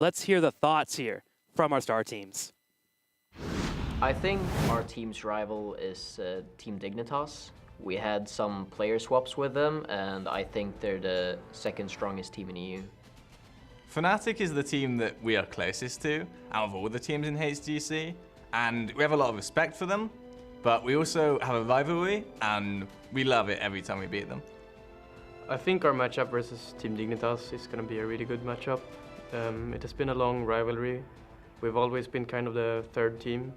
Let's hear the thoughts here from our star teams. I think our team's rival is Team Dignitas. We had some player swaps with them, and I think they're the second strongest team in EU. Fnatic is the team that we are closest to out of all the teams in HGC, and we have a lot of respect for them, but we also have a rivalry, and we love it every time we beat them. I think our matchup versus Team Dignitas is going to be a really good matchup. It has been a long rivalry. We've always been kind of the third team,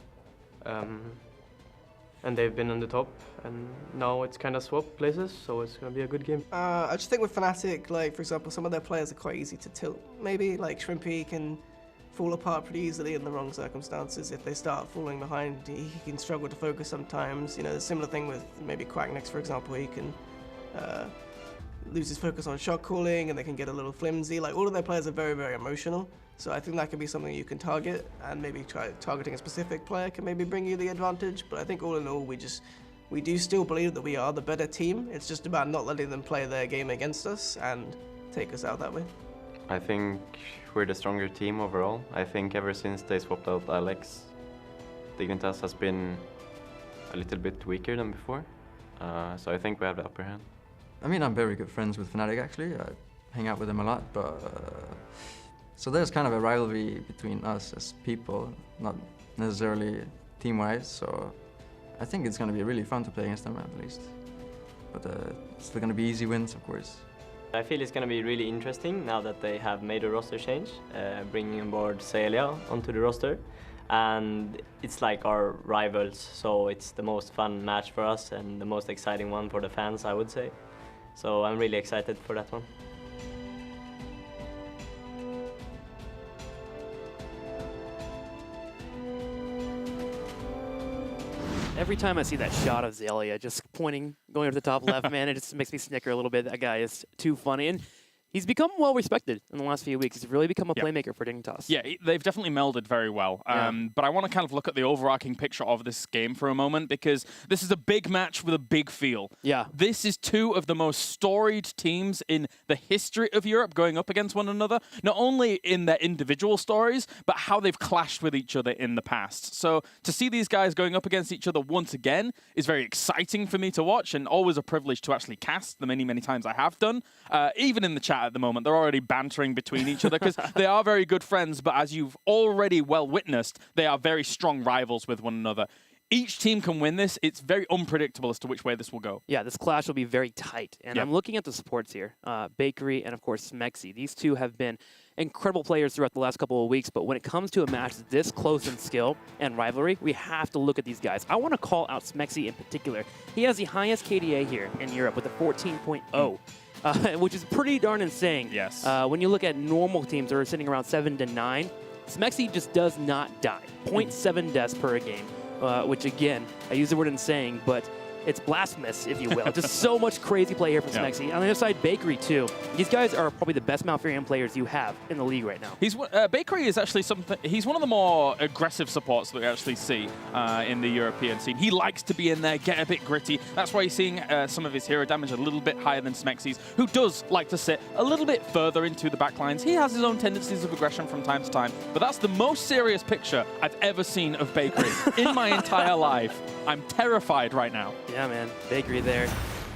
and they've been on the top, and now it's kind of swapped places, so it's going to be a good game. I just think with Fnatic, like for example, some of their players are quite easy to tilt. Maybe like Shrimpy can fall apart pretty easily in the wrong circumstances. If they start falling behind, he can struggle to focus sometimes. You know, the similar thing with maybe Quacknex, for example, he can lose his focus on shot calling, and they can get a little flimsy. Like all of their players are very, very emotional. So I think that can be something you can target, and maybe try targeting a specific player can maybe bring you the advantage. But I think all in all, we do still believe that we are the better team. It's just about not letting them play their game against us and take us out that way. I think we're the stronger team overall. I think ever since they swapped out Alex, Dignitas has been a little bit weaker than before. So I think we have the upper hand. I mean, I'm very good friends with Fnatic actually. I hang out with them a lot, but so there's kind of a rivalry between us as people, not necessarily team-wise. So I think it's going to be really fun to play against them at least. But it's still going to be easy wins, of course. I feel it's going to be really interesting now that they have made a roster change, bringing on board Celia onto the roster. And it's like our rivals, so it's the most fun match for us and the most exciting one for the fans, I would say. So I'm really excited for that one. Every time I see that shot of Zelia just pointing, going up the top left, man, it just makes me snicker a little bit. That guy is too funny. And he's become well respected in the last few weeks. He's really become a playmaker for Dignitas. Yeah, they've definitely melded very well. But I want to kind of look at the overarching picture of this game for a moment, because this is a big match with a big feel. Yeah. This is two of the most storied teams in the history of Europe going up against one another, not only in their individual stories, but how they've clashed with each other in the past. So to see these guys going up against each other once again is very exciting for me to watch, and always a privilege to actually cast the many, many times I have done. Even in the chat at the moment, they're already bantering between each other because they are very good friends, but as you've already well witnessed, they are very strong rivals with one another. Each team can win this. It's very unpredictable as to which way this will go. Yeah, this clash will be very tight. And I'm looking at the supports here. Bakery and, of course, Smexy. These two have been incredible players throughout the last couple of weeks, but when it comes to a match this close in skill and rivalry, we have to look at these guys. I want to call out Smexy in particular. He has the highest KDA here in Europe with a 14.0. Which is pretty darn insane. Yes. When you look at normal teams that are sitting around 7 to 9, Smexy just does not die. 0.7 deaths per game, which again, I use the word insane, but it's blasphemous, if you will. Just so much crazy play here from Smexy. On the other side, Bakery, too. These guys are probably the best Malfurion players you have in the league right now. Bakery is actually something. He's one of the more aggressive supports that we actually see in the European scene. He likes to be in there, get a bit gritty. That's why you're seeing some of his hero damage a little bit higher than Smexy's, who does like to sit a little bit further into the backlines. He has his own tendencies of aggression from time to time, but that's the most serious picture I've ever seen of Bakery in my entire life. I'm terrified right now. Yeah, man. Bakery there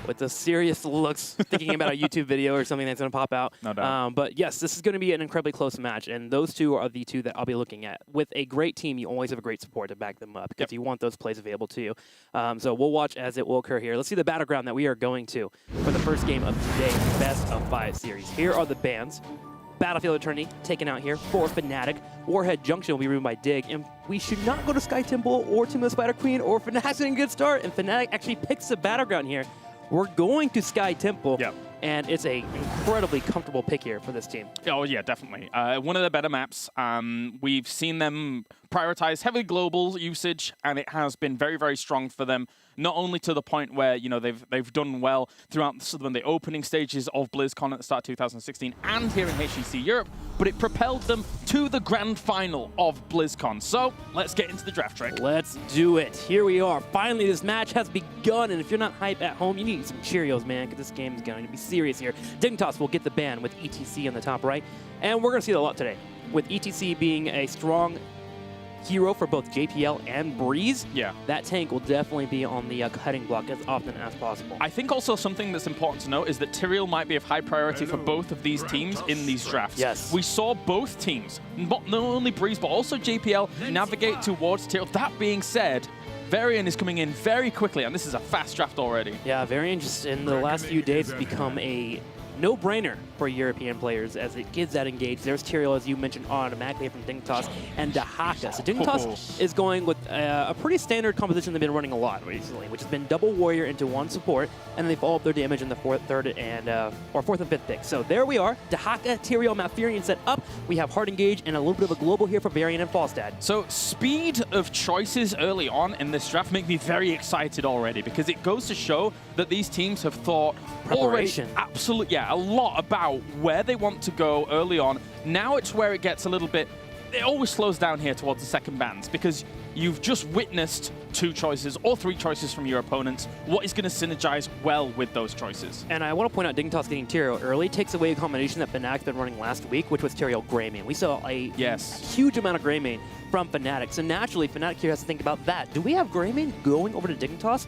with the serious looks, thinking about a YouTube video or something that's going to pop out. No doubt. But yes, this is going to be an incredibly close match, and those two are the two that I'll be looking at. With a great team, you always have a great support to back them up, because you want those plays available to you. So we'll watch as it will occur here. Let's see the battleground that we are going to for the first game of today's Best of 5 series. Here are the bans. Battlefield Attorney taken out here for Fnatic. Warhead Junction will be ruined by Dig, and we should not go to Sky Temple or Tomb of the Spider Queen, or Fnatic's in a good start, and Fnatic actually picks the battleground here. We're going to Sky Temple, and it's an incredibly comfortable pick here for this team. Oh, yeah, definitely. One of the better maps. We've seen them prioritize heavy global usage, and it has been very, very strong for them. Not only to the point where, you know, they've done well throughout the opening stages of BlizzCon at the start of 2016 and here in HGC Europe, but it propelled them to the grand final of BlizzCon. So let's get into the draft track. Let's do it. Here we are. Finally, this match has begun, and if you're not hype at home, you need some Cheerios, man, because this game is going to be serious here. Dignitas will get the ban with ETC on the top right, and we're going to see it a lot today. with ETC being a strong hero for both JPL and Breeze, Yeah. that tank will definitely be on the cutting block as often as possible. I think also something that's important to note is that Tyrael might be of high priority for both of these teams in these drafts. Yes. We saw both teams, not only Breeze, but also JPL, navigate towards Tyrael. That being said, Varian is coming in very quickly, and this is a fast draft already. Yeah, Varian just in the last few days has become a no-brainer for European players as it gives that engage. There's Tyrael, as you mentioned, automatically from Dignitas and Dahaka. So Dignitas is going with a pretty standard composition they've been running a lot recently, which has been double warrior into one support, and they follow up their damage in the fourth and fifth pick. So there we are. Dahaka, Tyrael, Malfurion set up. We have hard engage and a little bit of a global here for Varian and Falstad. So speed of choices early on in this draft make me very excited already, because it goes to show that these teams have thought already a lot about where they want to go early on. Now it's where it gets a little bit, it always slows down here towards the second bans, because you've just witnessed 2 choices or 3 choices from your opponents. What is going to synergize well with those choices? And I want to point out Dignitas getting Tyrael early takes away a combination that Fnatic's been running last week, which was Tyrael Greymane. We saw a huge amount of Greymane from Fnatic. So naturally, Fnatic here has to think about that. Do we have Greymane going over to Dignitas?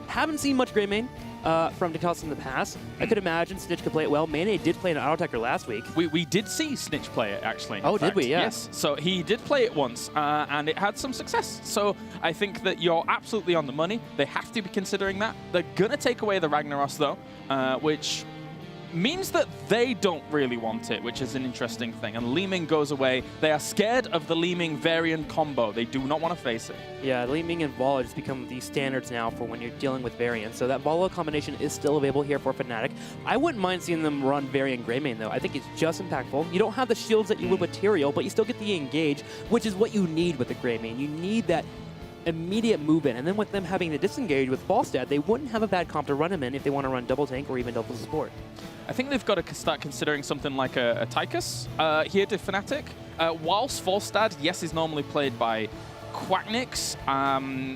Haven't seen much Greymane from Dignitas in the past. I could imagine Snitch could play it well. Mane did play an auto attacker last week. We did see Snitch play it, actually. Oh, did we? Yeah. Yes. So he did play it once, and it had some success. So I think that you're absolutely on the money. They have to be considering that. They're going to take away the Ragnaros, though, which means that they don't really want it, which is an interesting thing. And Leeming goes away. They are scared of the Leeming Varian combo. They do not want to face it. Yeah, Leeming and Vola just become the standards now for when you're dealing with Varian. So that Vola combination is still available here for Fnatic. I wouldn't mind seeing them run Varian Greymane, though. I think it's just impactful. You don't have the shields that you would with Tyrael, but you still get the engage, which is what you need with the Greymane. You need that immediate movement, and then with them having the disengage with Falstad, they wouldn't have a bad comp to run him in if they want to run double tank or even double support. I think they've got to start considering something like a Tychus here to Fnatic. Whilst Falstad, yes, is normally played by Quacknix,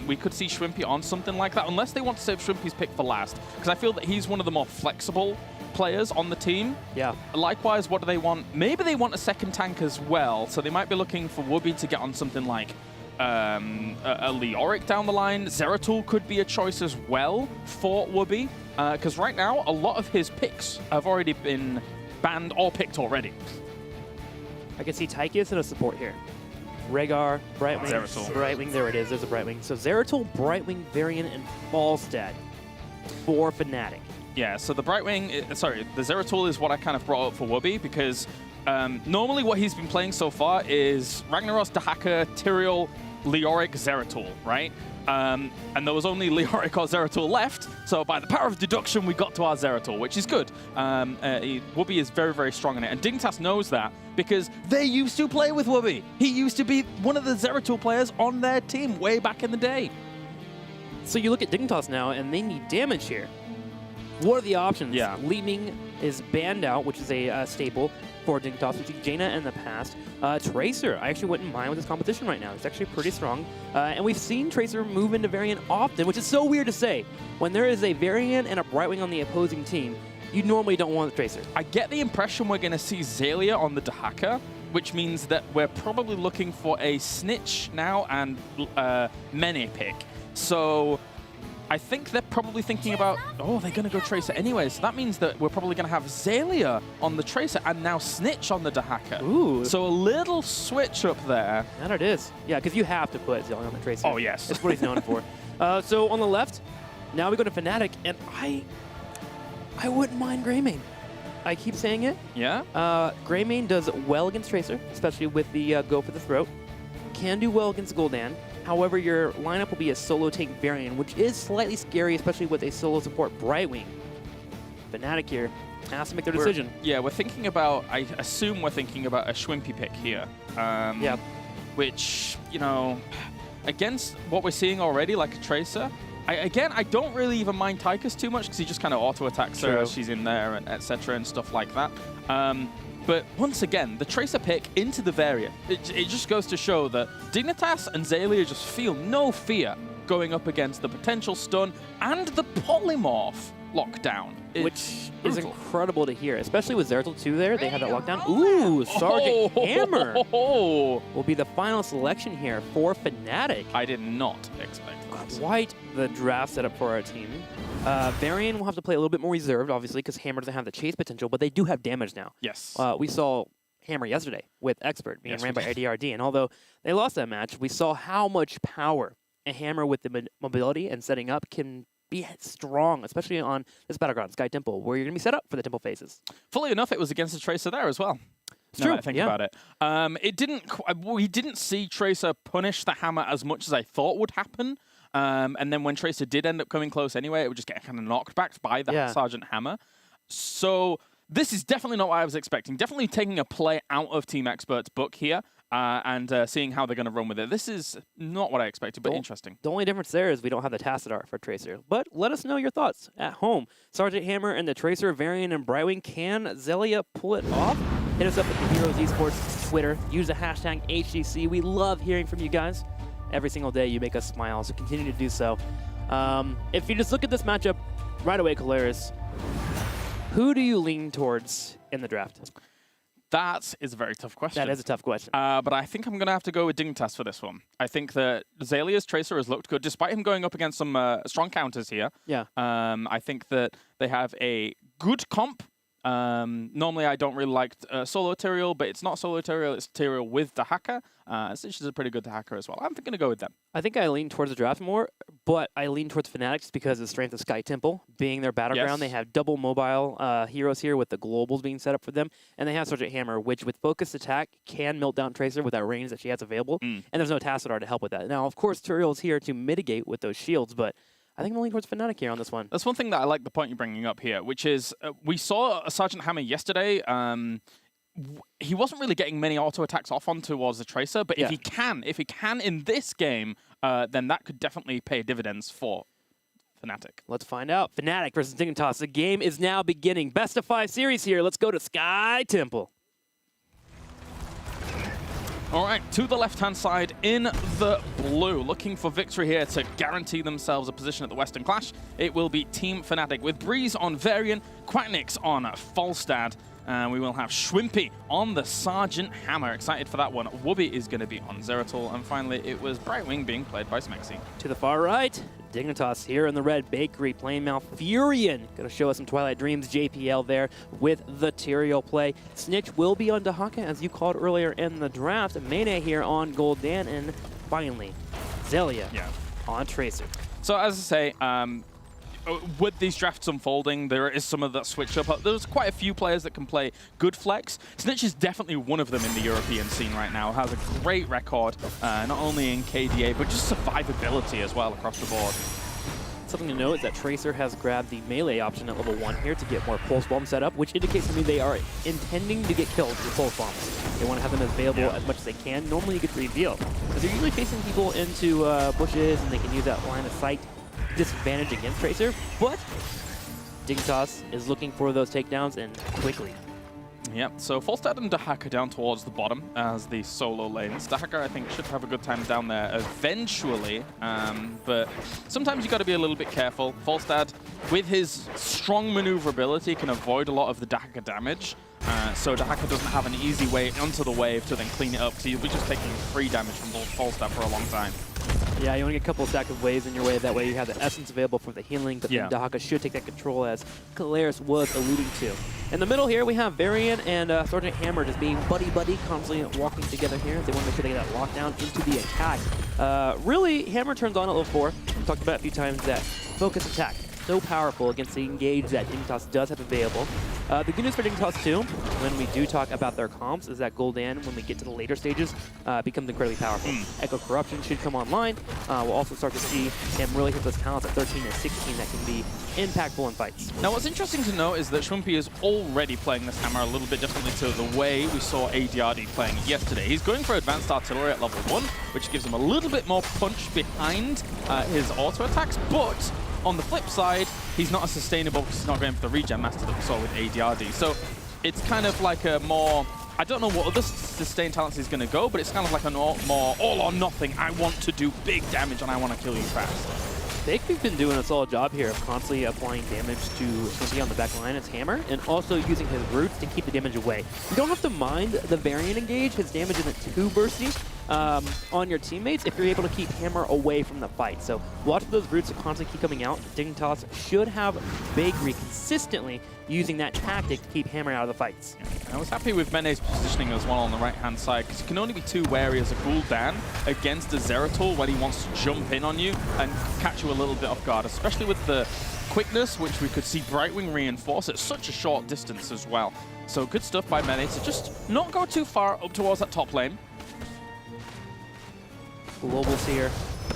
we could see Shrimpy on something like that, unless they want to save Shrimpy's pick for last, because I feel that he's one of the more flexible players on the team. Yeah. Likewise, what do they want? Maybe they want a second tank as well, so they might be looking for Wooby to get on something like a Leoric down the line. Zeratul could be a choice as well for Wooby, because right now, a lot of his picks have already been banned or picked already. I can see Tychus and a support here. Rhaegar, Brightwing, Zeratul. Brightwing, there it is, there's a Brightwing. So Zeratul, Brightwing, Varian, and Falstad for Fnatic. Yeah, so the Brightwing, the Zeratul is what I kind of brought up for Wooby, because normally what he's been playing so far is Ragnaros, Dahaka, Tyrael, Leoric, Zeratul, right? And there was only Leoric or Zeratul left, so by the power of deduction, we got to our Zeratul, which is good. Wooby is very, very strong in it, and Dignitas knows that because they used to play with Wooby. He used to be one of the Zeratul players on their team way back in the day. So you look at Dignitas now, and they need damage here. What are the options? Yeah. Leeming is banned out, which is a staple for Dignitas. We see Jaina in the past. Tracer, I actually wouldn't mind with this competition right now. It's actually pretty strong. And we've seen Tracer move into Varian often, which is so weird to say. When there is a Varian and a Brightwing on the opposing team, you normally don't want the Tracer. I get the impression we're going to see Zalia on the Dahaka, which means that we're probably looking for a Snitch now and Mene pick. So I think they're probably thinking about, oh, they're going to go Tracer anyway. So that means that we're probably going to have Zalia on the Tracer and now Snitch on the Dahaka. Ooh. So a little switch up there. That it is. Yeah, because you have to put Zalia on the Tracer. Oh, yes. That's what he's known for. So on the left, now we go to Fnatic, and I wouldn't mind Greymane. I keep saying it. Yeah? Greymane does well against Tracer, especially with the go for the throat. Can do well against Gul'dan. However, your lineup will be a solo tank Varian, which is slightly scary, especially with a solo support Brightwing. Fnatic here has to make their decision. We're thinking about, I assume we're thinking about a Shwimpy pick here. Yeah. Which, you know, against what we're seeing already, like a Tracer, I don't really even mind Tychus too much because he just kind of auto-attacks her as she's in there, and etc. and stuff like that. But once again, the Tracer pick into the Varian, it just goes to show that Dignitas and Zalia just feel no fear going up against the potential stun and the polymorph lockdown. It's Which is brutal. incredible to hear, especially with Zeratul 2 there. They have that lockdown. Ooh, Sergeant Hammer will be the final selection here for Fnatic. I did not expect that. Quite the draft setup for our team. Varian will have to play a little bit more reserved, obviously, because Hammer doesn't have the chase potential, but they do have damage now. Yes. We saw Hammer yesterday with Expert being Yes, ran we by ADRD, and although they lost that match, we saw how much power a Hammer with the mobility and setting up can be strong, especially on this battleground, Sky Temple, where you're going to be set up for the Temple phases. Fully enough, it was against the Tracer there as well. It's now true. that I think yeah. about it. We didn't see Tracer punish the Hammer as much as I thought would happen. And then when Tracer did end up coming close anyway, it would just get kind of knocked back by the Sergeant Hammer. So this is definitely not what I was expecting. Definitely taking a play out of Team Expert's book here and seeing how they're going to run with it. This is not what I expected, but interesting. The only difference there is we don't have the Tassadar for Tracer. But let us know your thoughts at home. Sergeant Hammer and the Tracer, Varian and Brightwing, can Zelia pull it off? Hit us up at the Heroes Esports Twitter. Use the hashtag HGC. We love hearing from you guys. Every single day you make us smile, so continue to do so. If you just look at this matchup right away, Caleres, who do you lean towards in the draft? That is a very tough question. That is a tough question. But I think I'm going to have to go with Dignitas for this one. I think that Zelia's Tracer has looked good, despite him going up against some strong counters here. Yeah. I think that they have a good comp. Normally, I don't really like solo Tyrael, but it's not solo Tyrael, it's Tyrael with the hacker. Stitch is a pretty good hacker as well. I'm going to go with them. I think I lean towards the draft more, but I lean towards Fnatic just because of the strength of Sky Temple being their battleground. Yes. They have double mobile heroes here with the globals being set up for them, and they have Sergeant Hammer, which with focused attack can melt down Tracer with that range that she has available, and there's no Tassadar to help with that. Now, of course, Tyrael's here to mitigate with those shields, but I think I'm leaning towards Fnatic here on this one. That's one thing that I like the point you're bringing up here, which is we saw Sergeant Hammer yesterday. He wasn't really getting many auto attacks off on towards the Tracer, but if he can in this game, then that could definitely pay dividends for Fnatic. Let's find out. Fnatic versus Dignitas. The game is now beginning. Best of 5 series here. Let's go to Sky Temple. All right, to the left-hand side in the blue, looking for victory here to guarantee themselves a position at the Western Clash. It will be Team Fnatic with Breeze on Varian, Quacknix on Falstad, and we will have Schwimpy on the Sergeant Hammer. Excited for that one. Wubby is going to be on Zeratul, and finally it was Brightwing being played by Smexy. To the far right, Dignitas here in the red bakery playing Malfurion. Going to show us some Twilight Dreams JPL there with the Tyrael play. Snitch will be on Dahaka, as you called earlier in the draft. Mene here on Gul'dan, and finally, Zelia on Tracer. So as I say, with these drafts unfolding, there is some of that switch up. There's quite a few players that can play good flex. Snitch is definitely one of them in the European scene right now. Has a great record, not only in KDA, but just survivability as well across the board. Something to note is that Tracer has grabbed the melee option at level 1 here to get more pulse bomb set up, which indicates to me they are intending to get kills with pulse bombs. They want to have them available as much as they can. Normally you get the reveal, because they're usually facing people into bushes, and they can use that line of sight disadvantage against Tracer, but Dignitas is looking for those takedowns, and quickly. Yep, so Falstad and Dahaka down towards the bottom as the solo lanes. Dahaka, I think, should have a good time down there eventually, but sometimes you got to be a little bit careful. Falstad, with his strong maneuverability, can avoid a lot of the Dahaka damage, so Dahaka doesn't have an easy way onto the wave to then clean it up, because he'll be just taking free damage from Falstad for a long time. Yeah, you want to get a couple of stack of waves in your way. That way you have the essence available for the healing, but then Dahaka should take that control, as Caleres was alluding to. In the middle here, we have Varian and Sergeant Hammer just being buddy-buddy, constantly walking together here. They want to make sure they get that lockdown into the attack. Really, Hammer turns on at level 4. We've talked about it a few times, that focus attack. So powerful against the engage that Dignitas does have available. The good news for Dignitas too, when we do talk about their comps, is that Gul'dan, when we get to the later stages, becomes incredibly powerful. Echo Corruption should come online. We'll also start to see him really hit those talents at 13 and 16 that can be impactful in fights. Now what's interesting to note is that Schwimpy is already playing this hammer a little bit differently to the way we saw ADRD playing it yesterday. He's going for Advanced Artillery at level 1, which gives him a little bit more punch behind his auto attacks, but on the flip side, he's not as sustainable because he's not going for the regen master that we saw with ADRD. So it's kind of like a more, I don't know what other sustain talents he's going to go, but it's kind of like a more all or nothing. I want to do big damage and I want to kill you fast. Bakery's been doing a solid job here of constantly applying damage to Shrimpy on the back line as Hammer, and also using his roots to keep the damage away. You don't have to mind the Varian engage. His damage isn't too bursty on your teammates if you're able to keep Hammer away from the fight. So watch those roots that constantly keep coming out. Dignitas should have Bakery consistently using that tactic to keep Hammer out of the fights. I was happy with Mene's positioning as well on the right-hand side, because you can only be too wary as a Gul'dan against a Zeratul when he wants to jump in on you and catch you a little bit off guard, especially with the quickness, which we could see Brightwing reinforce at such a short distance as well. So good stuff by Mene to just not go too far up towards that top lane. Globals here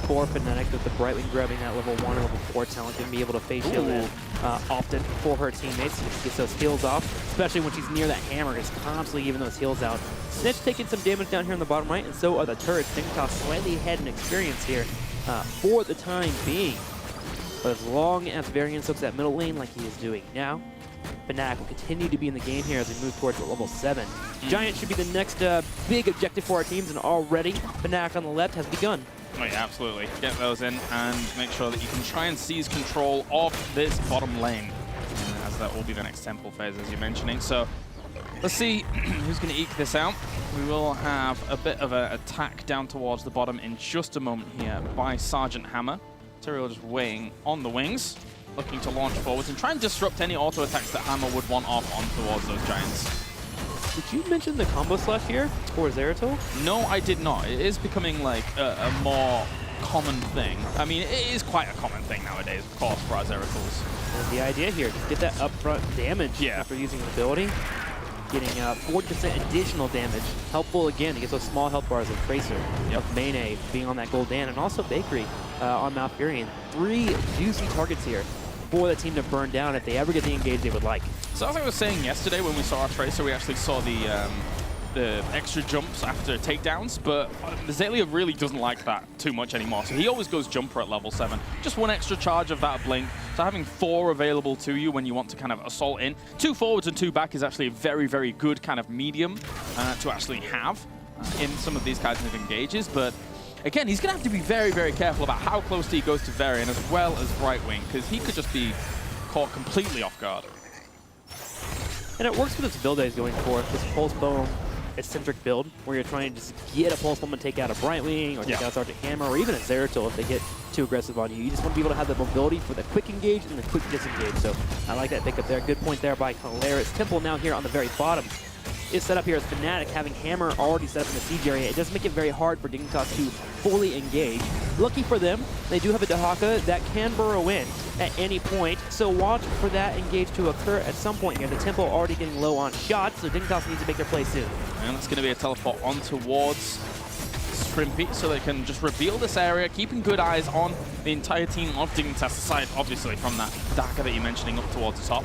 for Fnatic with the Brightwing grabbing that level 1 and level 4 talent, going to be able to face shield in often for her teammates. She gets those heals off, especially when she's near that Hammer, is constantly giving those heals out. Snitch taking some damage down here in the bottom right, and so are the turrets. Dignitas slightly ahead in experience here for the time being. But as long as Varian soaks that middle lane like he is doing now, Fnatic will continue to be in the game here as we move towards level 7. Giant should be the next big objective for our teams, and already Fnatic on the left has begun. Oh yeah, absolutely. Get those in and make sure that you can try and seize control of this bottom lane, as that will be the next temple phase, as you're mentioning. So let's see who's going to eke this out. We will have a bit of an attack down towards the bottom in just a moment here by Sergeant Hammer. Tyrael just weighing on the wings, looking to launch forwards and try and disrupt any auto attacks that Hammer would want off on towards those Giants. Did you mention the combo slash here for Zeratul? No, I did not. It is becoming like a more common thing. I mean, it is quite a common thing nowadays, of course, for our Zeratuls. And the idea here, just get that upfront damage after using the ability. Getting 40% additional damage. Helpful again to get those small health bars of Tracer, of Mene being on that Gul'dan, and also Bakery on Malfurion. 3 juicy targets here for the team to burn down if they ever get the engage they would like. So as I was saying yesterday when we saw our Tracer, we actually saw the extra jumps after takedowns, but Azalea really doesn't like that too much anymore, so he always goes jumper at level 7. Just 1 extra charge of that blink, so having 4 available to you when you want to kind of assault in. 2 forwards and 2 back is actually a very, very good kind of medium to actually have in some of these kinds of engages, but again, he's going to have to be very, very careful about how close he goes to Varian as well as Brightwing, because he could just be caught completely off guard. And it works with this build that he's going for, this Pulse Bomb eccentric build, where you're trying to just get a Pulse Bomb and take out a Brightwing, or take out Sergeant Hammer, or even a Zeratul if they get too aggressive on you. You just want to be able to have the mobility for the quick engage and the quick disengage. So I like that pickup there. Good point there by Caleris. Temple now here on the very bottom is set up here as Fnatic, having Hammer already set up in the siege area. It does make it very hard for Dignitas to fully engage. Lucky for them, they do have a Dahaka that can burrow in at any point, so watch for that engage to occur at some point here. The Temple already getting low on shots, so Dignitas needs to make their play soon. And that's going to be a teleport on towards Shrimpy, so they can just reveal this area, keeping good eyes on the entire team of Dignitas, aside obviously from that Dahaka that you're mentioning up towards the top.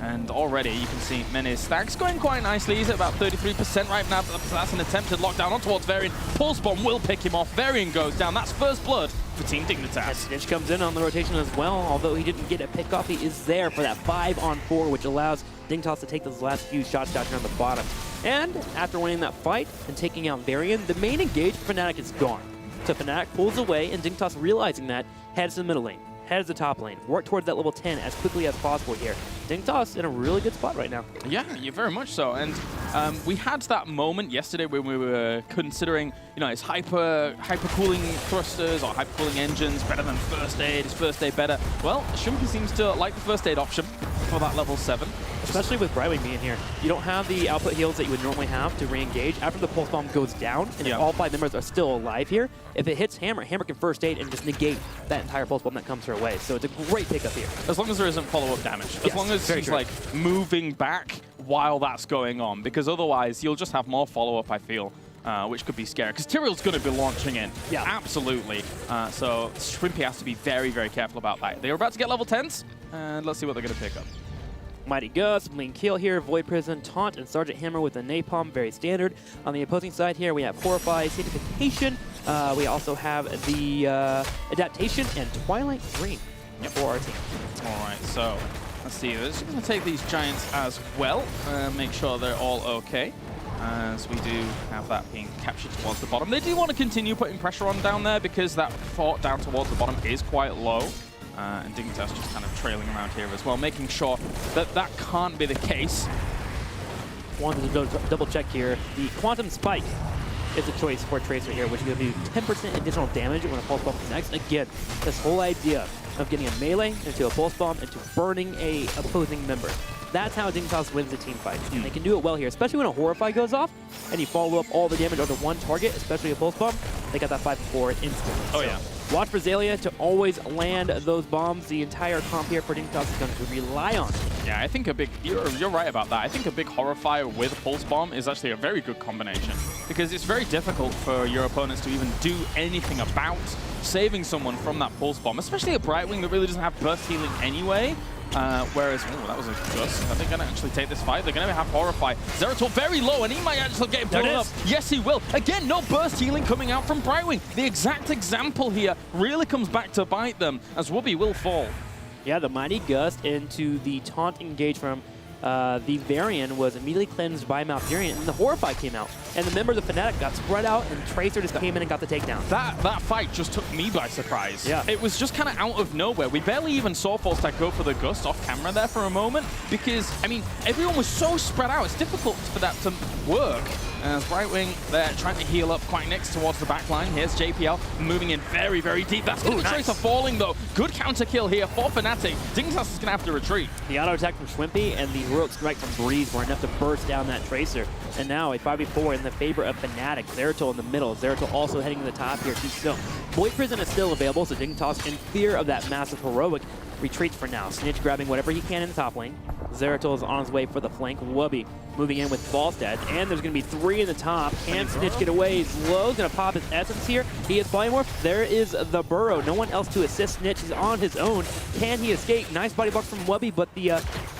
And already you can see Mene's stacks going quite nicely. He's at about 33% right now. That's an attempted lockdown on towards Varian. Pulse Bomb will pick him off. Varian goes down. That's first blood for Team Dignitas. And Snitch comes in on the rotation as well. Although he didn't get a pick off, he is there for that 5-on-4, which allows Dignitas to take those last few shots down here on the bottom. And after winning that fight and taking out Varian, the main engage for Fnatic is gone. So Fnatic pulls away, and Dignitas, realizing that, heads to the middle lane. Heads to the top lane. Work towards that level 10 as quickly as possible here. Dignitas in a really good spot right now. Yeah, very much so. And we had that moment yesterday when we were considering, his hyper cooling thrusters or hyper cooling engines better than first aid. Is first aid better? Well, Shrimpy seems to like the first aid option for that level 7. Especially with Brightwing being here. You don't have the output heals that you would normally have to re-engage. After the Pulse Bomb goes down, and if all 5 members are still alive here, if it hits Hammer, Hammer can first aid and just negate that entire Pulse Bomb that comes her way. So it's a great pickup here. As long as there isn't follow-up damage. As long as he's like moving back while that's going on, because otherwise you'll just have more follow-up, I feel. Which could be scary, because Tyrael's going to be launching in. Yeah, absolutely. So Shrimpy has to be very, very careful about that. They're about to get level 10s, and let's see what they're going to pick up. Mighty Gust, Bling Kill here, Void Prison, Taunt, and Sergeant Hammer with a Napalm, very standard. On the opposing side here, we have Horrify, Sanctification. We also have the Adaptation and Twilight Dream for our team. All right, so let's see. They're just going to take these Giants as well, make sure they're all okay. as we do have that being captured towards the bottom. They do want to continue putting pressure on down there because that fort down towards the bottom is quite low. And Dignitas just kind of trailing around here as well, making sure that that can't be the case. Wanted to double check here. The Quantum Spike is a choice for Tracer here, which is going to do 10% additional damage when a Pulse Bomb connects. Again, this whole idea of getting a melee into a Pulse Bomb into burning a opposing member. That's how Dignitas wins the team fight. And they can do it well here, especially when a Horrify goes off and you follow up all the damage onto one target, especially a Pulse Bomb. They got that 5-4 instantly. Oh, yeah. Watch for Xaylia to always land those bombs. The entire comp here for Dignitas is going to rely on. Yeah, I think a big, you're right about that. I think a big Horrifier with Pulse Bomb is actually a very good combination because it's very difficult for your opponents to even do anything about saving someone from that Pulse Bomb, especially a Brightwing that really doesn't have burst healing anyway. Whereas, oh, that was a Gust. Are they going to actually take this fight? They're going to have Horrify. Zeratul very low, and he might actually get blown up. Yes, he will. Again, no burst healing coming out from Brightwing. The exact example here really comes back to bite them, as Wubby will fall. Yeah, the Mighty Gust into the taunt engage from the Varian was immediately cleansed by Malfurion, and the Horrify came out. And the members of Fnatic got spread out, and Tracer just came in and got the takedown. That fight just took me by surprise. Yeah. It was just kind of out of nowhere. We barely even saw Falstack go for the Gust off camera there for a moment, because, I mean, everyone was so spread out. It's difficult for that to work. As Brightwing, they're trying to heal up quite next towards the back line. Here's JPL moving in very, very deep. That's going to be nice. Tracer falling, though. Good counter kill here for Fnatic. Dignitas is going to have to retreat. The auto attack from Schwimpy and the heroic strike from Breeze were enough to burst down that Tracer. And now a 5v4 in the favor of Fnatic. Zeratul in the middle. Zeratul also heading to the top here. So Void Prison is still available, so Dignitas, in fear of that massive heroic, retreats for now. Snitch grabbing whatever he can in the top lane. Zeratul is on his way for the flank. Wubby moving in with Falstad, and there's going to be 3 in the top. Can Snitch get away? He's low. He's going to pop his essence here. He is Polymorph. There is the Burrow. No one else to assist Snitch. He's on his own. Can he escape? Nice body block from Wubby, but the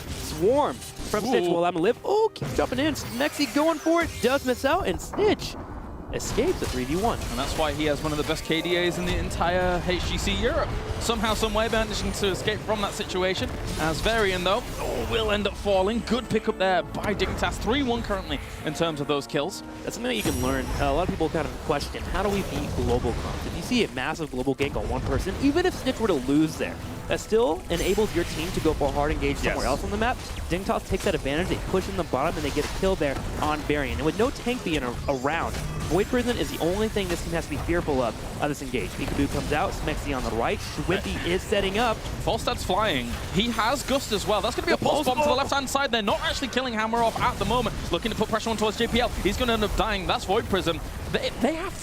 Swarm from Snitch will allow him to live. Oh, keeps jumping in. Mexi going for it. Does miss out, and Snitch escapes a 3v1. And that's why he has one of the best KDAs in the entire HGC Europe. Somehow, some way managing to escape from that situation. As Varian, though, will end up falling. Good pickup there by Dignitas. 3-1 currently in terms of those kills. That's something that you can learn. A lot of people kind of question, how do we beat global comps? If you see a massive global gank on one person, even if Snitch were to lose there, that still enables your team to go for a hard engage somewhere else on the map. Dignitas takes that advantage, they push in the bottom, and they get a kill there on Varian. And with no tank being around, Void Prison is the only thing this team has to be fearful of this engage. Peekaboo comes out, Smexy on the right, Schwimpy is setting up. Falstad's flying. He has Gust as well. That's going to be a pulse bomb to the left-hand side. They're not actually killing Hammer off at the moment. Looking to put pressure on towards JPL. He's going to end up dying. That's Void Prism. They have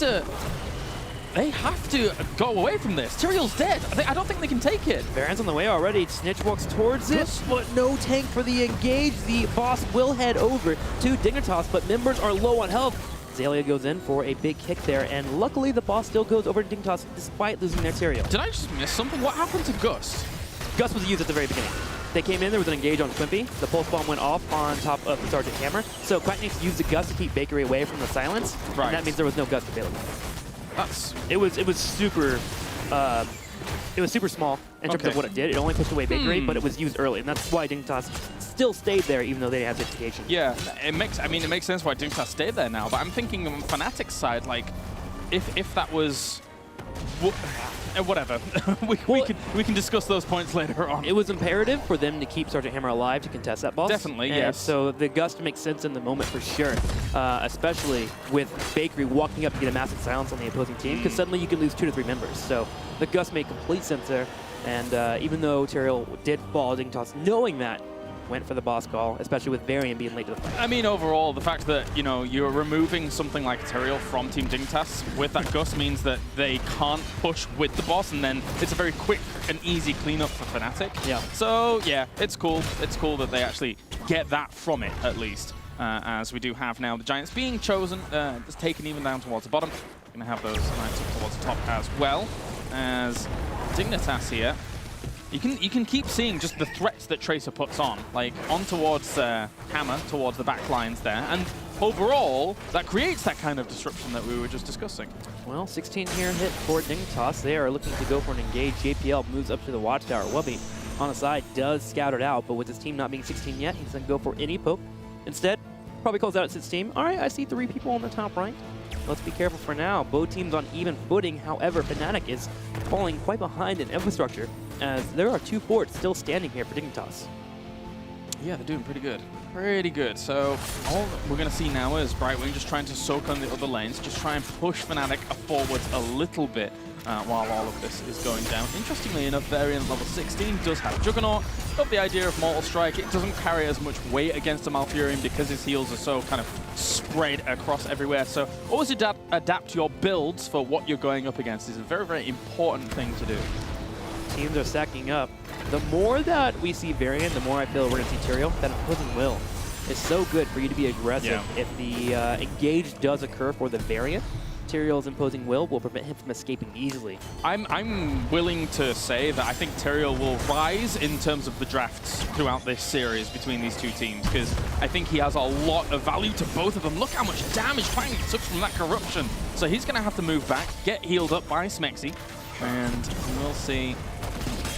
to go away from this. Tyrael's dead. I don't think they can take it. Baron's on the way already. Snitch walks towards it, but no tank for the engage. The boss will head over to Dignitas, but members are low on health. Xaylia goes in for a big kick there, and luckily the boss still goes over to Dignitas despite losing their Tyrael. Did I just miss something? What happened to Gust? Gust was used at the very beginning. They came in, there was an engage on Schwimpy. The pulse bomb went off on top of the Sergeant Hammer. So Quacknix used the Gust to keep Bakery away from the silence. Right. And that means there was no Gust available. It was super small in terms of what it did. It only pushed away Bakery, but it was used early, and that's why Dignitas still stayed there, even though they had Vindication. Yeah, it makes sense why Dignitas stayed there now. But I'm thinking on Fnatic's side, like, if that was whatever, we can discuss those points later on. It was imperative for them to keep Sergeant Hammer alive to contest that boss. Definitely, and yes. So the Gust makes sense in the moment for sure, especially with Bakery walking up to get a massive silence on the opposing team, because suddenly you can lose 2 to 3 members. So the Gust made complete sense there, and even though Tyrael did fall, Dignitas, knowing that, went for the boss call, especially with Varian being late to the fight. I mean, overall, the fact that, you know, you're removing something like Tyrael from Team Dignitas with that Gust means that they can't push with the boss, and then it's a very quick and easy cleanup for Fnatic. Yeah. So, yeah, it's cool. It's cool that they actually get that from it, at least. As we do have now the Giants being chosen, just taken even down towards the bottom. We're going to have those Knights up towards the top as well, as Dignitas here. You can keep seeing just the threats that Tracer puts on, like on towards Hammer, towards the back lines there, and overall, that creates that kind of disruption that we were just discussing. Well, 16 here hit for Dignitas. They are looking to go for an engage. JPL moves up to the watchtower. Wubby on the side does scout it out, but with his team not being 16 yet, he's going to go for any poke. Instead, probably calls out its team. All right, I see 3 people on the top right. Let's be careful for now. Both teams on even footing. However, Fnatic is falling quite behind in infrastructure, as there are 2 forts still standing here for Dignitas. Yeah, they're doing pretty good. Pretty good. So all we're going to see now is Brightwing just trying to soak on the other lanes, just try and push Fnatic forwards a little bit while all of this is going down. Interestingly enough, Variant level 16 does have Juggernaut. Love the idea of Mortal Strike. It doesn't carry as much weight against a Malfurion because his heals are so kind of spread across everywhere. So always adapt your builds for what you're going up against is a very, very important thing to do. Teams are stacking up. The more that we see Variant, the more I feel we're going to see Tyrael. That opposing will is so good for you to be aggressive. Yeah. If the engage does occur for the Variant, Tyrael's imposing will prevent him from escaping easily. I'm willing to say that I think Tyrael will rise in terms of the drafts throughout this series between these 2 teams, because I think he has a lot of value to both of them. Look how much damage Fang took from that corruption. So he's going to have to move back, get healed up by Smexy, and we'll see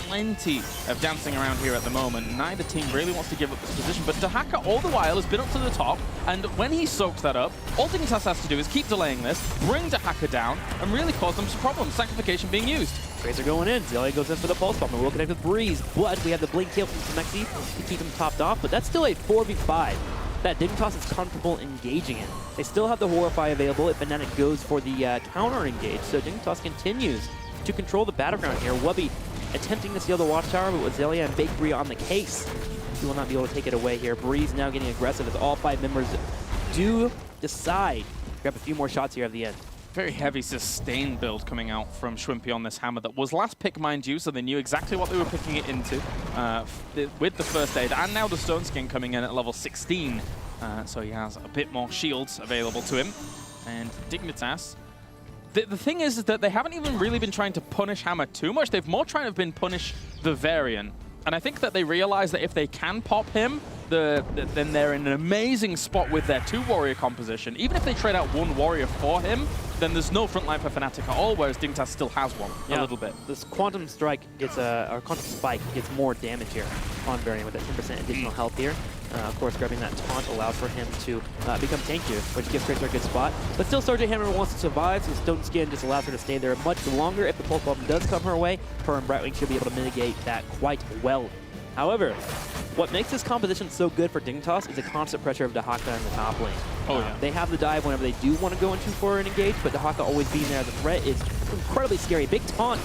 plenty of dancing around here at the moment. Neither team really wants to give up this position, but Dahaka all the while has been up to the top, and when he soaked that up, all Dignitas has to do is keep delaying this, bring Dahaka down, and really cause them some problems. Sacrification being used. Tracer going in. Zelia goes in for the pulse bomb, and we'll connect with Breeze, but we have the blink tail from Smexy to keep him topped off, but that's still a 4v5 that Dignitas is comfortable engaging in. They still have the Horrify available if Fnatic goes for the counter engage, so Dignitas continues to control the battleground here. Wubby attempting to steal the watchtower, but with Zelia and Bakery on the case, he will not be able to take it away here. Breeze now getting aggressive as all 5 members do decide to grab a few more shots here at the end. Very heavy sustain build coming out from Shwimpy on this hammer that was last pick, mind you, so they knew exactly what they were picking it into with the first aid, and now the Stone Skin coming in at level 16, so he has a bit more shields available to him. And Dignitas, the thing is that they haven't even really been trying to punish Hammer too much. They've more trying to been punish the Varian. And I think that they realize that if they can pop him, then they're in an amazing spot with their 2 warrior composition. Even if they trade out 1 warrior for him, then there's no front line for Fnatic at all, whereas Dignitas still has one a little bit. This Quantum Strike gets or Quantum Spike gets more damage here on Varian with that 10% additional health here. Of course, grabbing that taunt allows for him to become tankier, which gives Tracer a good spot. But still, Sergeant Hammer wants to survive, so Stone Skin just allows her to stay there much longer. If the Pulse Bomb does come her way, her and Brightwing should be able to mitigate that quite well. However, what makes this composition so good for Dignitas is the constant pressure of Dahaka in the top lane. They have the dive whenever they do want to go into for an engage, but Dahaka always being there as a threat is incredibly scary. Big taunt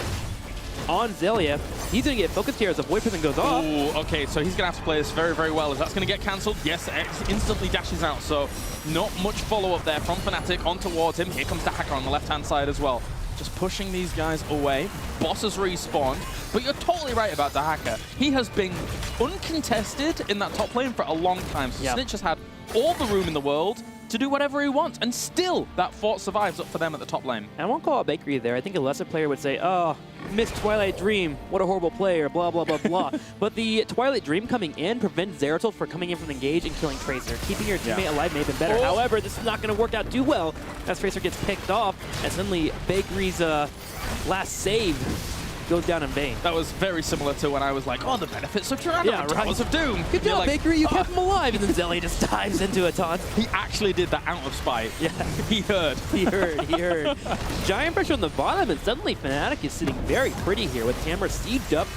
on Zelia. He's going to get focused here as the Void Prison goes off. Ooh, okay, so he's going to have to play this very, very well. If that's going to get cancelled, yes, X instantly dashes out. So not much follow-up there from Fnatic on towards him. Here comes Dahaka on the left-hand side as well. Just pushing these guys away. Boss has respawned, but you're totally right about Dahaka. He has been uncontested in that top lane for a long time. So Snitch has had all the room in the world to do whatever he wants, and still that fort survives up for them at the top lane. And I won't call out Bakery there. I think a lesser player would say, oh, missed Twilight Dream, what a horrible player, blah, blah, blah, blah. But the Twilight Dream coming in prevents Zeratul from coming in from the engage and killing Tracer. Keeping your teammate alive may have been better. However, this is not going to work out too well as Tracer gets picked off, and suddenly Bakery's last save goes down in vain. That was very similar to when I was like, oh, the benefits of Tyranno Towers of Doom. Good job, like, Bakery, you kept him alive. And then Zelia just dives into a taunt. He actually did that out of spite. Yeah. He heard. He heard. Giant pressure on the bottom, and suddenly Fnatic is sitting very pretty here with Hammer sieged up,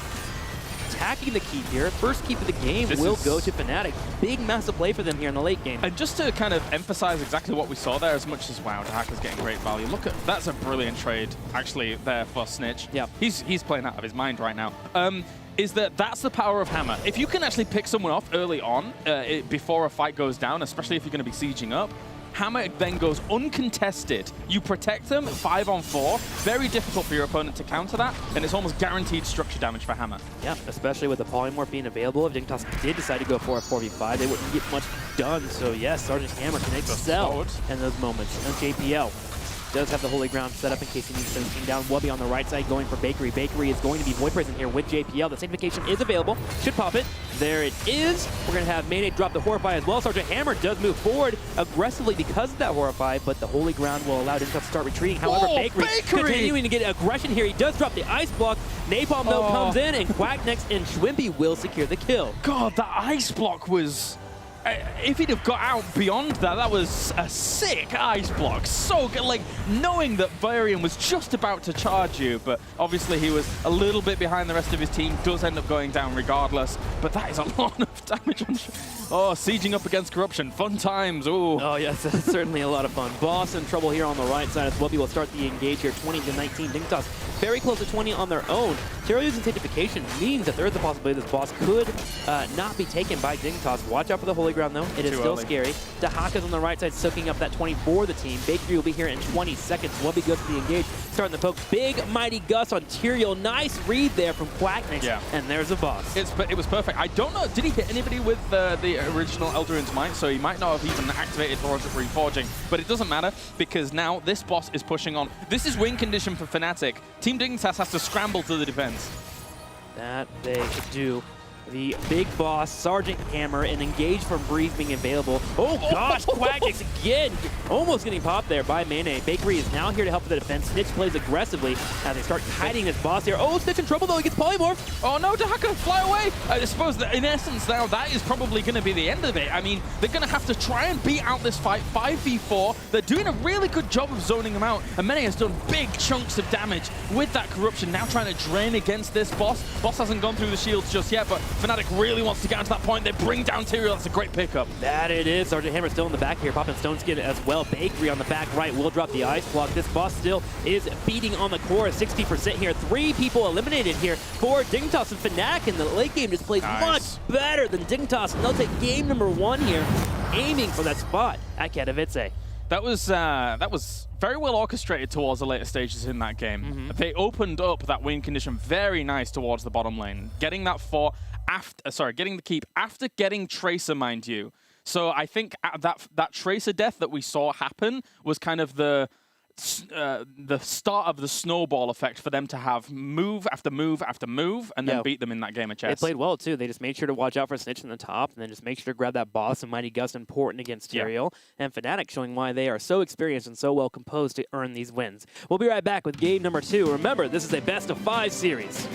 attacking the keep here. First keep of the game will go to Fnatic. Big, massive play for them here in the late game. And just to kind of emphasize exactly what we saw there, as much as, wow, Dahaka's getting great value. Look at, that's a brilliant trade, actually, there for Snitch. Yeah. He's playing out of his mind right now. Is that's the power of Hammer. If you can actually pick someone off early on, before a fight goes down, especially if you're going to be sieging up, Hammer then goes uncontested. You protect them 5-on-4. Very difficult for your opponent to counter that, and it's almost guaranteed structure damage for Hammer. Yeah, especially with the Polymorph being available. If Dignitas did decide to go for a 4v5, they wouldn't get much done. So yes, Sergeant Hammer can excel in those moments. And JPL does have the Holy Ground set up in case he needs to send down. Wubby on the right side going for Bakery. Bakery is going to be Void Prison here with JPL. The sanctification is available. Should pop it. There it is. We're going to have Mayday drop the Horrify as well. Sergeant Hammer does move forward aggressively because of that Horrify, but the Holy Ground will allow Dignitas to start retreating. However, Bakery continuing to get aggression here. He does drop the Ice Block. Napalm, though, comes in, and Quack next, and Shwimpy will secure the kill. God, that Ice Block was... if he'd have got out beyond that, that was a sick ice block. So good, like knowing that Varian was just about to charge you, but obviously he was a little bit behind the rest of his team, does end up going down regardless, but that is a lot of damage on... Oh, sieging up against Corruption, fun times, ooh. Oh yes, that's certainly a lot of fun. Boss in trouble here on the right side as well. Will start the engage here, 20-19. Dignitas very close to 20 on their own. Tyrael using Sanctification means that there is a possibility this boss could not be taken by Dignitas. Watch out for the Holy Ground though, it is still scary. Dahaka's on the right side soaking up that 20 for the team. Bakery will be here in 20 seconds. Wubby goes for the engage, starting the poke. Big Mighty Gus on Tyrael. Nice read there from Quacknix, and there's a boss. It was perfect. I don't know, did he hit anybody with the original Eldarin's Might? So he might not have even activated Horrific Reforging, but it doesn't matter because now this boss is pushing on. This is win condition for Fnatic. Team Dignitas has to scramble to the defense. That they do. The big boss, Sergeant Hammer, and engage from Breeze being available. Oh gosh, Quacknix again! Almost getting popped there by Mane. Bakery is now here to help with the defense. Snitch plays aggressively as they start kiting this boss here. Oh, Snitch in trouble though, he gets polymorphed. Oh no, Dahaka, fly away! I suppose that in essence now, that is probably going to be the end of it. I mean, they're going to have to try and beat out this fight 5v4. They're doing a really good job of zoning him out, and Mane has done big chunks of damage with that Corruption, now trying to drain against this boss. Boss hasn't gone through the shields just yet, but Fnatic really wants to get onto that point. They bring down Tyrael. That's a great pickup. That it is. Sergeant Hammer still in the back here, popping Stone Skin as well. Bakery on the back right will drop the ice block. This boss still is beating on the core at 60% here. 3 people eliminated here for Dignitas and Fnatic in the late game just plays much better than Dignitas, and they'll take game number 1 here, aiming for that spot at Katowice. That was very well orchestrated towards the later stages in that game. They opened up that win condition very nice towards the bottom lane, getting that getting the keep after getting Tracer, mind you. So I think that Tracer death that we saw happen was kind of the start of the snowball effect for them to have move after move after move and then beat them in that game of chess. They played well too. They just made sure to watch out for Snitch in the top and then just make sure to grab that boss and Mighty Gus important against Tyrael. And Fnatic showing why they are so experienced and so well composed to earn these wins. We'll be right back with game number 2. Remember, this is a best of 5 series.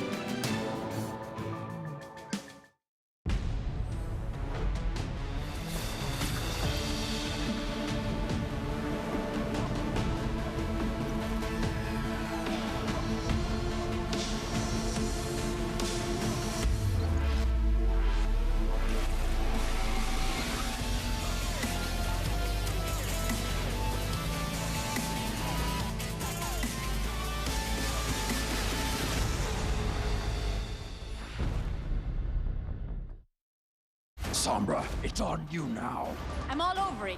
Sombra, it's on you now. I'm all over it.